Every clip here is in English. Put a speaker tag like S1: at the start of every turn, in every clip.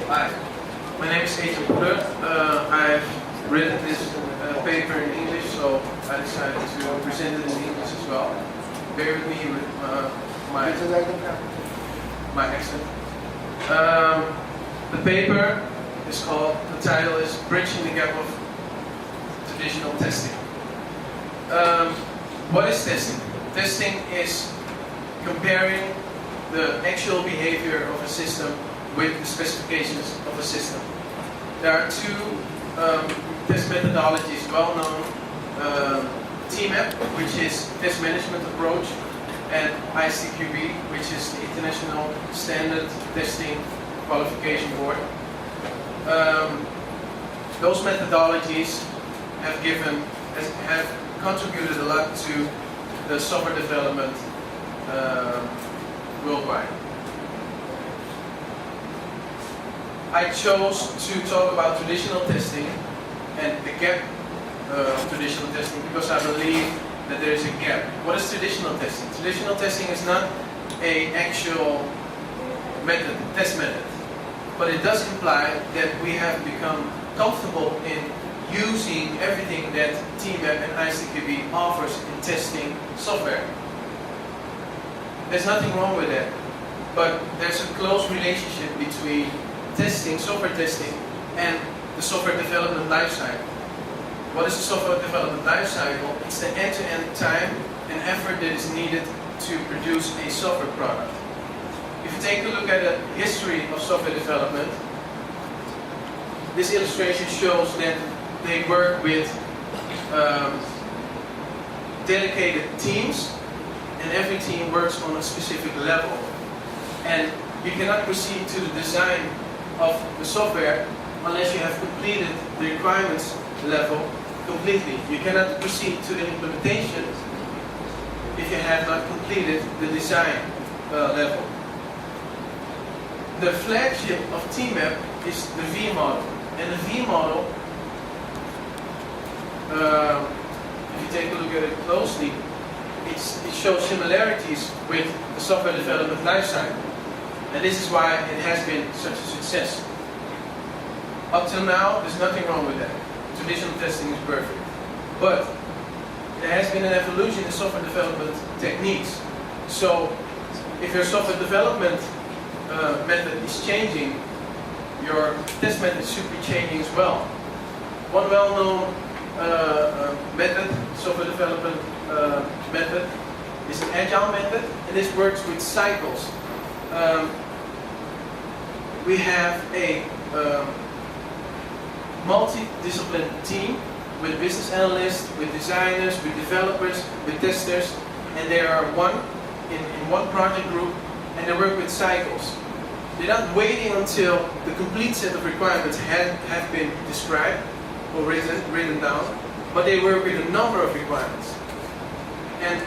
S1: Hi, my name is Poeder. I've written this paper in English, so I decided to present it in English as well. Bear with me with my accent. The paper is called, the title is Bridging the Gap of Traditional Testing. What is testing? Testing is comparing the actual behavior of a system with the specifications of a system. There are two test methodologies well known. TMAP, which is test management approach, and ITPV, which is the International Standard Testing Qualification Board. Those methodologies have contributed a lot to the software development worldwide. I chose to talk about traditional testing and the gap of traditional testing because I believe that there is a gap. What is traditional testing? Traditional testing is not an actual method, test method, but it does imply that we have become comfortable in using everything that TMAP and ITPV offers in testing software. There's nothing wrong with that, but there's a close relationship between testing, software testing, and the software development lifecycle. What is the software development lifecycle? It's the end-to-end time and effort that is needed to produce a software product. If you take a look at the history of software development, this illustration shows that they work with dedicated teams, and every team works on a specific level. And you cannot proceed to the design of the software unless you have completed the requirements level completely. You cannot proceed to the implementation if you have not completed the design level. The flagship of TMAP is the V model. And the V model, if you take a look at it closely, it shows similarities with the software development lifecycle. And this is why it has been such a success. Up till now, there's nothing wrong with that. Traditional testing is perfect. But there has been an evolution in software development techniques. So if your software development method is changing, your test method should be changing as well. One well-known method, software development method, is an agile method, and this works with cycles. We have a multidisciplinary team with business analysts, with designers, with developers, with testers, and they are in one project group, and they work with cycles. They're not waiting until the complete set of requirements have been described or written down, but they work with a number of requirements. And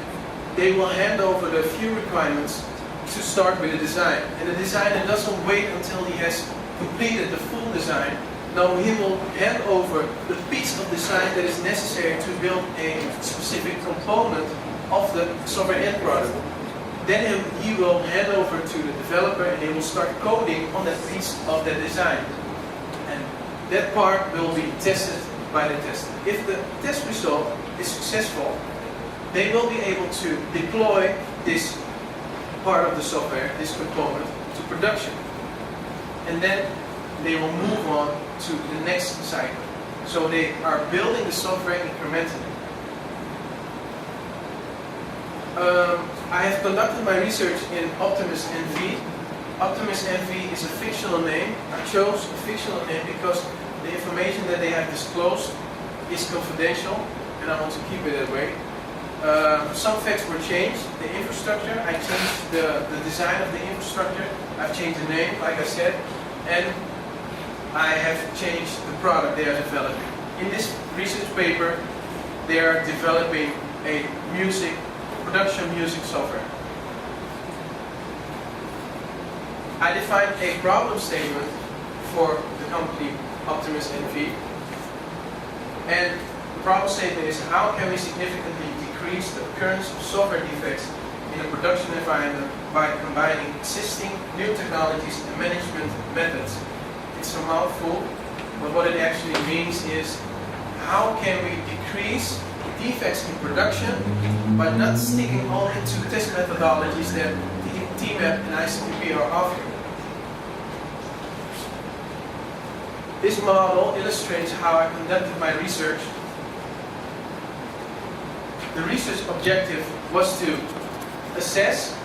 S1: they will hand over the few requirements to start with the design. And the designer doesn't wait until he has completed the full design. No, he will hand over the piece of design that is necessary to build a specific component of the software end product. Then he will hand over to the developer and they will start coding on that piece of the design. And that part will be tested by the tester. If the test result is successful, they will be able to deploy this part of the software, this component, to production. And then they will move on to the next cycle. So they are building the software incrementally. I have conducted my research in Optimus NV. Optimus NV is a fictional name. I chose a fictional name because the information that they have disclosed is confidential, and I want to keep it that way. Some facts were changed. The infrastructure, I changed the design of the infrastructure. I've changed the name, like I said, and I have changed the product they are developing. In this research paper, they are developing a production music software. I defined a problem statement for the company Optimus NV, and the problem statement is how can we significantly decrease the occurrence of software defects in a production environment by combining existing new technologies and management methods. it's a mouthful, but what it actually means is how can we decrease defects in production by not sticking only to test methodologies that TMAP and ICTP are offering. This model illustrates how I conducted my research. The research objective was to assess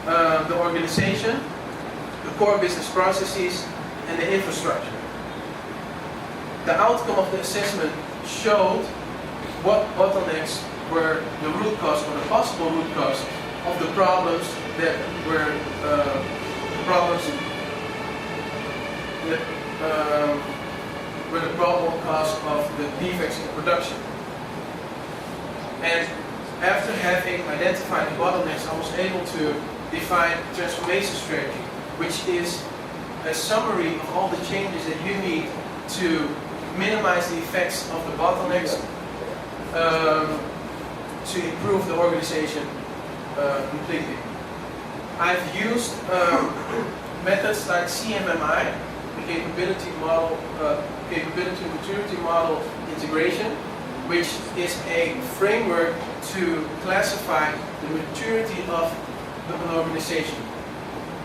S1: the organization, the core business processes, and the infrastructure. The outcome of the assessment showed what bottlenecks were the root cause or the possible root cause of the problems that were the probable cause of the defects in production. And after having identified the bottlenecks, I was able to define transformation strategy, which is a summary of all the changes that you need to minimize the effects of the bottlenecks to improve the organization completely. I've used methods like CMMI, the capability maturity model integration, which is a framework to classify the maturity of an organization.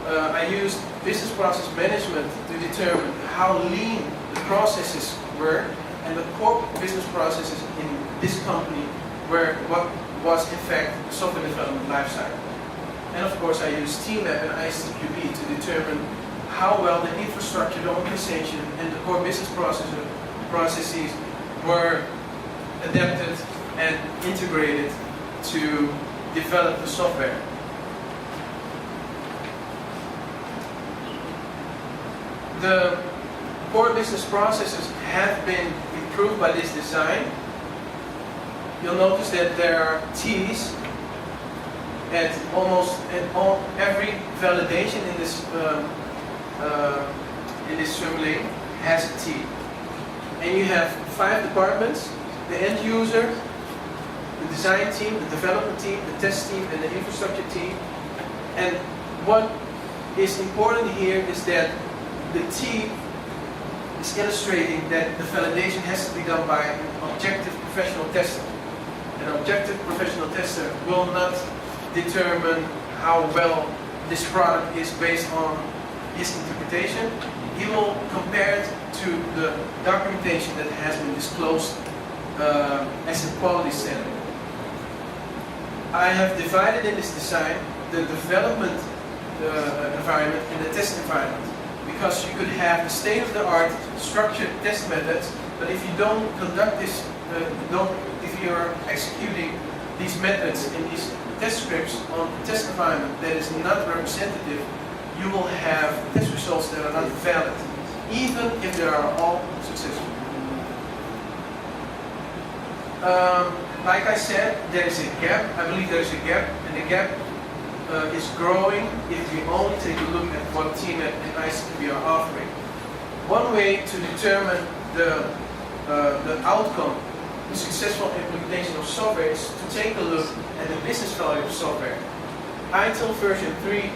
S1: I used business process management to determine how lean the processes were and the core business processes in this company were what was in fact the software development lifecycle. And of course I used TMAP and ICTP to determine how well the infrastructure, the organization, and the core business processes were adapted and integrated to develop the software. The core business processes have been improved by this design. You'll notice that there are T's at every validation in this swim lane has a T. And you have 5 departments: the end user, the design team, the development team, the test team, and the infrastructure team. And what is important here is that the T is illustrating that the validation has to be done by an objective professional tester. An objective professional tester will not determine how well this product is based on his interpretation. He will compare it to the documentation that has been disclosed as a quality standard. I have divided in this design the development environment and the test environment, because you could have the state-of-the-art structured test methods, but if you don't conduct this, if you are executing these methods in these test scripts on a test environment that is not representative, you will have test results that are not valid, even if they are all successful. Like I said, there is a gap. I believe there is a gap, and the gap is growing if we only take a look at what TMAP and ICTP are offering. One way to determine the outcome, the successful implementation of software, is to take a look at the business value of software. ITIL version 3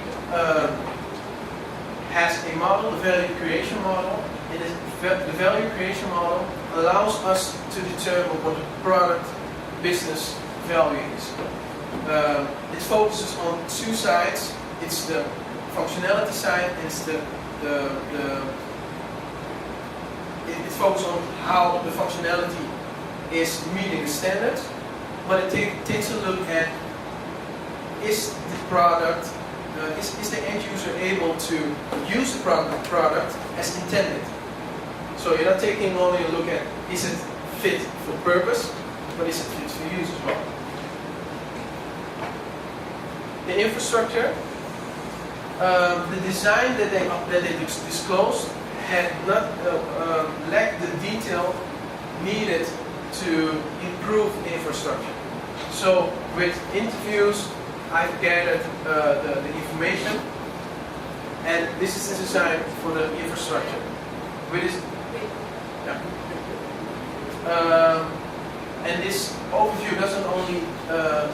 S1: has a model, the value creation model, and the value creation model allows us to determine what the product business value is. It focuses on 2 sides. It's the functionality side, and it's it focuses on how the functionality is meeting the standards, but it takes a look at is the product, is the end user able to use the product as intended. So you're not taking only a look at is it fit for purpose, but is it fit for use as well. The infrastructure, the design that they disclosed had not lacked the detail needed to improve the infrastructure. So with interviews, I've gathered the information, and this is the design for the infrastructure. With this, and this overview doesn't only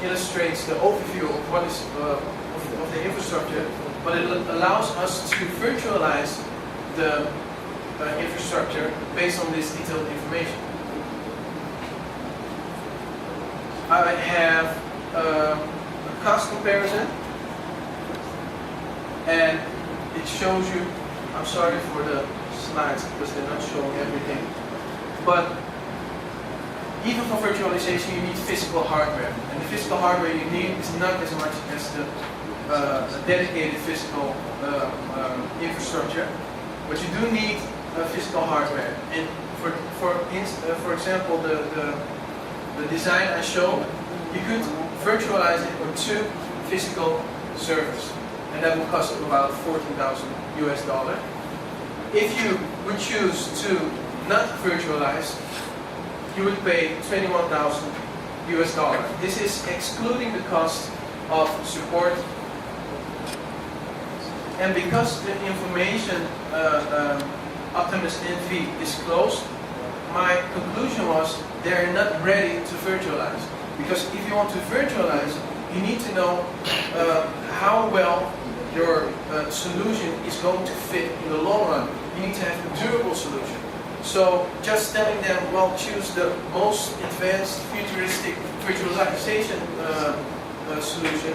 S1: illustrates the overview of what is of the infrastructure, but it allows us to virtualize the infrastructure based on this detailed information. I have a cost comparison, and it shows you, I'm sorry for the slides because they're not showing everything, but even for virtualization you need physical hardware, and the physical hardware you need is not as much as the dedicated physical infrastructure, but you do need physical hardware. And for example, the design I showed, you could virtualize it on 2 physical servers, and that will cost about $14,000 US. If you would choose to not virtualize, you would pay $21,000 US. This is excluding the cost of support. And because the information Optimus NV is closed, my conclusion was they're not ready to virtualize. Because if you want to virtualize, you need to know how well your solution is going to fit in the long run. You need to have a durable solution. So just telling them, well, choose the most advanced futuristic virtualization solution,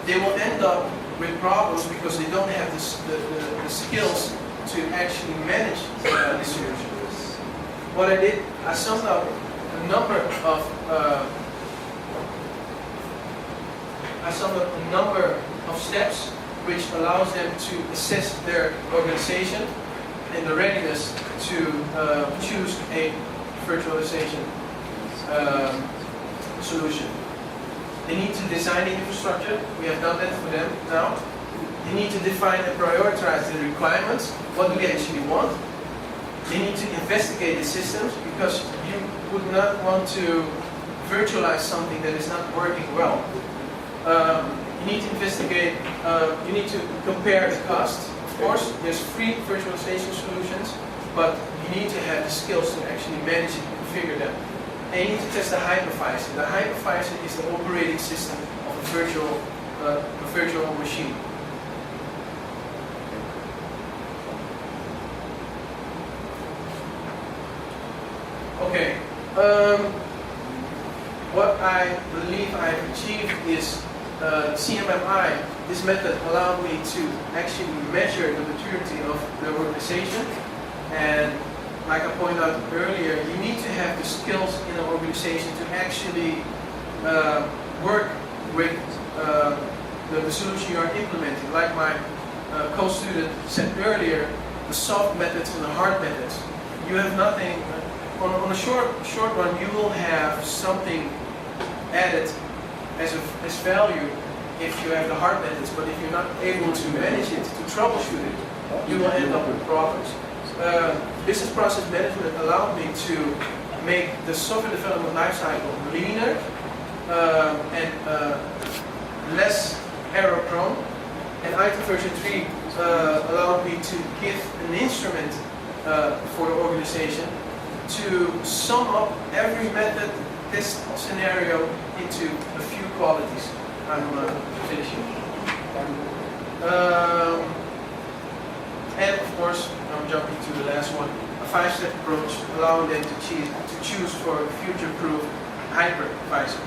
S1: they will end up with problems because they don't have the skills to actually manage the solution. What I did, I summed up a number of steps which allows them to assess their organization and the readiness to choose a virtualization solution. They need to design the infrastructure. We have done that for them now. They need to define and prioritize the requirements. What do they actually want? They need to investigate the systems, because you would not want to virtualize something that is not working well. You need to investigate, you need to compare the cost. Of course, there's free virtualization solutions, but you need to have the skills to actually manage and configure them. And you need to test the hypervisor. The hypervisor is the operating system of a virtual machine. Okay, what I believe I've achieved is CMMI. This method allowed me to actually measure the maturity of the organization, and like I pointed out earlier, you need to have the skills in an organization to actually work with the solution you are implementing. Like my co-student said earlier, the soft methods and the hard methods. You have nothing, on a short run you will have something added as value if you have the hard methods, but if you're not able to manage it, to troubleshoot it, you will end up with problems. Business process management allowed me to make the software development lifecycle leaner and less error prone. And ITP3 allowed me to give an instrument for the organization to sum up every method, test scenario into a few qualities. I'm finishing. And of course, I'm jumping to the last one, a 5-step approach allowing them to choose for a future-proof hypervisor.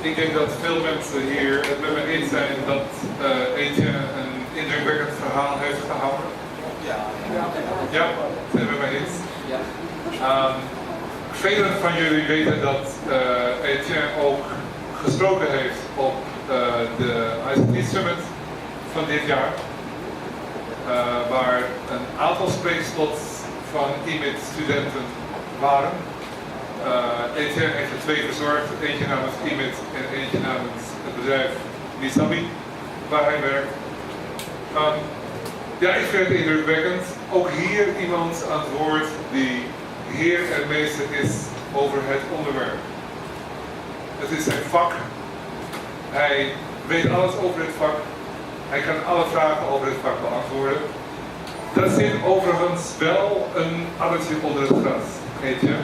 S2: Ik denk dat veel mensen hier het met me eens zijn dat Etienne een indrukwekkend verhaal heeft gehouden. Ja, zijn we het mee eens? Velen van jullie weten dat Etienne ook gesproken heeft op de ICT Summit van dit jaar. Waar een aantal spreekslots van IMIT-studenten waren. Etienne heeft er 2 verzorgd, eentje namens IMIT en eentje namens het bedrijf Misabi, waar hij werkt. Ja, ik vind het indrukwekkend. Ook hier iemand aan het woord die heer en meester is over het onderwerp. Het is zijn vak. Hij weet alles over dit vak. Hij kan alle vragen over dit vak beantwoorden. Er zit overigens wel een addertje onder het gras, weet je.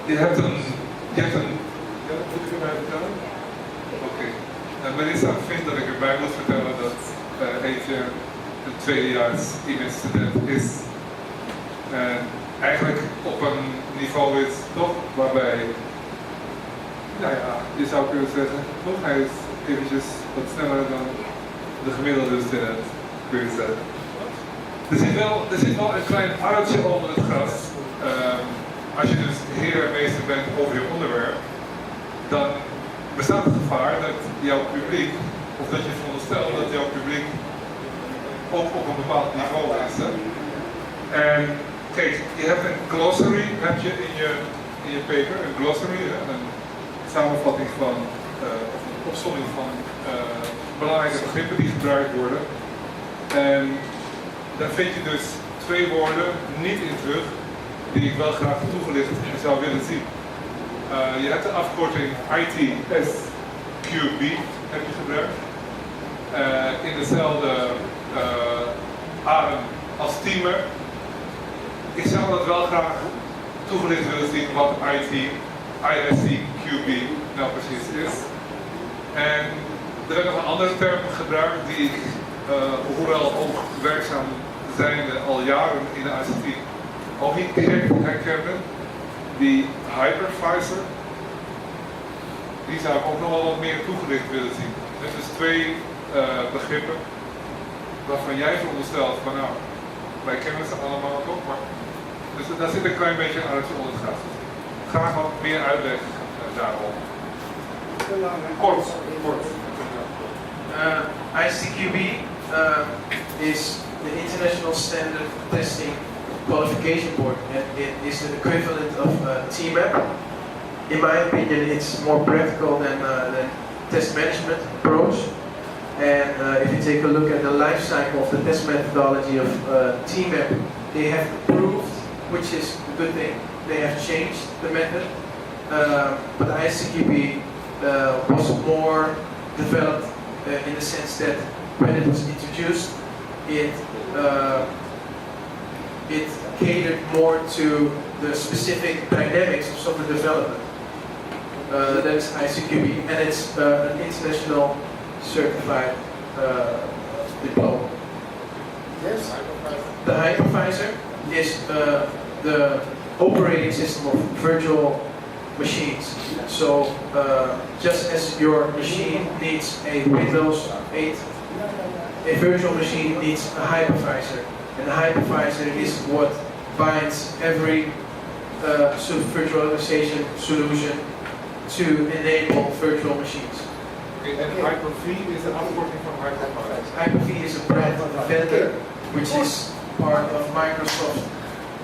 S2: Je hebt een... Ja, moet ik erbij vertellen? Oké. Melissa vindt dat ik erbij moet vertellen dat Eetje een tweedejaars student is. En eigenlijk op een niveau is toch waarbij, nou ja, je zou kunnen zeggen, toch, hij is eventjes wat sneller dan de gemiddelde student, kun je zeggen. Er zit wel een klein addertje onder het gras. Als je dus heer en meester bent over je onderwerp, dan bestaat het gevaar dat jouw publiek, of dat je veronderstelt dat jouw publiek ook op een bepaald niveau is. Hè? En kijk, je hebt een glossary heb je in je paper, een glossary, een samenvatting van, of een opsomming van belangrijke begrippen die gebruikt worden. En daar vind je dus 2 woorden niet in terug die ik wel graag toegelicht zou willen zien. Je hebt de afkorting ITPV heb je gebruikt. In dezelfde adem als teamer. Ik zou dat wel graag toegelicht willen zien wat ITPV nou precies is. En er werd nog een andere term gebruikt die ik, hoewel ook werkzaam zijnde al jaren in de ICT, ook niet direct herkende. Die hypervisor, die zou ik ook nog wel wat meer toegelicht willen zien. Dit is 2 begrippen waarvan jij veronderstelt van nou, wij kennen ze allemaal toch, maar dus daar zit een klein beetje aan het onder het gras. Graag wat meer uitleg daarop. Kort.
S1: ICQB is the International Standard Testing Qualification Board, and it is the equivalent of TMAP. In my opinion, it's more practical than test management approach. And if you take a look at the life cycle of the test methodology of TMAP, they have improved, which is a good thing. They have changed the method, but the ICQB was more developed in the sense that when it was introduced, it catered more to the specific dynamics of software development. That is ICQB, and it's an international certified diploma.
S3: Yes.
S1: The hypervisor is the operating system of virtual machines. So just as your machine needs a Windows 8, a virtual machine needs a hypervisor. And the hypervisor is what binds every virtualization solution to enable virtual machines.
S2: Okay, and Hyper-V is an afkorting from hypervisor.
S1: Hyper-V is a brand vendor, which is part of Microsoft.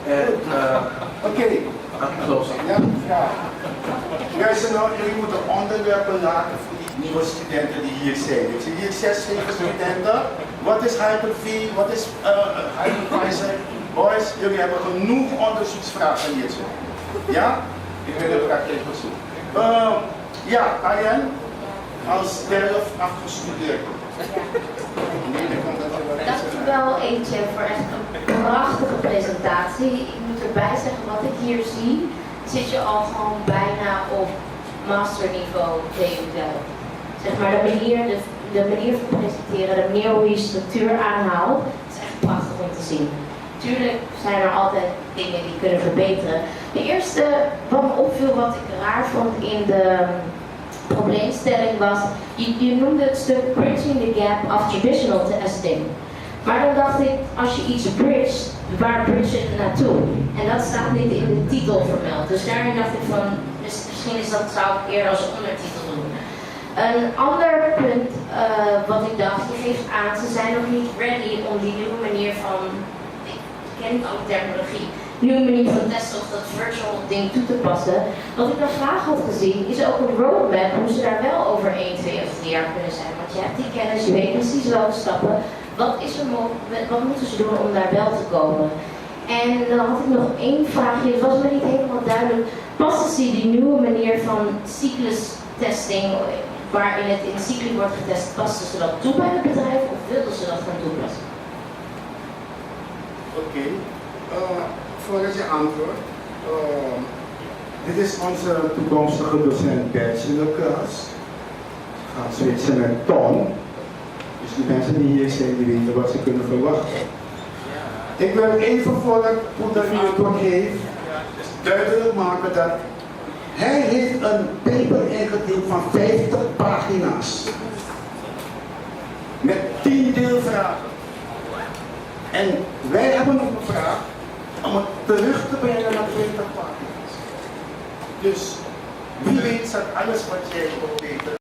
S1: And
S3: Okay.
S1: I'm closing.
S3: Ja. Luister nou, jullie moeten onderwerpen laten voor die nieuwe studenten die hier zijn. Ik zie hier 6, 7 studenten. Wat is Hyper-V? Wat is hypervisor? Boys, jullie hebben genoeg onderzoeksvragen hier zo. Ja? Ik wil de praktijk bezoeken. Ja, Rayen, als Delft afgestudeerd.
S4: Dankjewel Eetje voor echt een prachtige presentatie. Ik moet erbij zeggen, wat ik hier zie, zit je al gewoon bijna op masterniveau TU. Zeg maar de manier van presenteren, de manier hoe je structuur aanhaalt, is echt prachtig om te zien. Tuurlijk zijn er altijd dingen die kunnen verbeteren. De eerste wat me opviel, wat ik raar vond in de probleemstelling was, je noemde het stuk bridging the gap of traditional testing. Maar dan dacht ik, als je iets bridge, waar bridge je het naartoe? En dat staat niet in de titel vermeld. Dus daarin dacht ik van, dus misschien zou ik eerder als ondertitel doen. Een ander punt wat ik dacht, je geeft aan, ze zijn nog niet ready om die nieuwe manier van, ik ken niet alle terminologie, nieuwe manier van testen of dat virtual ding toe te passen. Wat ik dan graag had gezien, is ook een roadmap hoe ze daar wel over 1, 2 of 3 jaar kunnen zijn. Want je hebt die kennis, je weet precies welke stappen. Wat moeten ze doen om daar wel te komen? En dan had ik nog één vraagje, het was me niet helemaal duidelijk. Passen ze die nieuwe manier van cyclustesting, waarin het in cycli wordt getest, pasten ze dat toe bij het bedrijf of wilden ze dat gaan toepassen?
S3: Oké, voordat je antwoord. Dit is onze toekomstige docent bachelorklas. Gaat switchen met Tom. Dus die mensen die hier zijn, die weten wat ze kunnen verwachten. Ik wil even voordat Poeder antwoord geeft, duidelijk maken dat hij heeft een paper ingediend van 50 pagina's. Met 10 deelvragen. En wij hebben hem gevraagd om het terug te brengen naar 20 pagina's. Dus wie weet staat alles wat jij wil weten.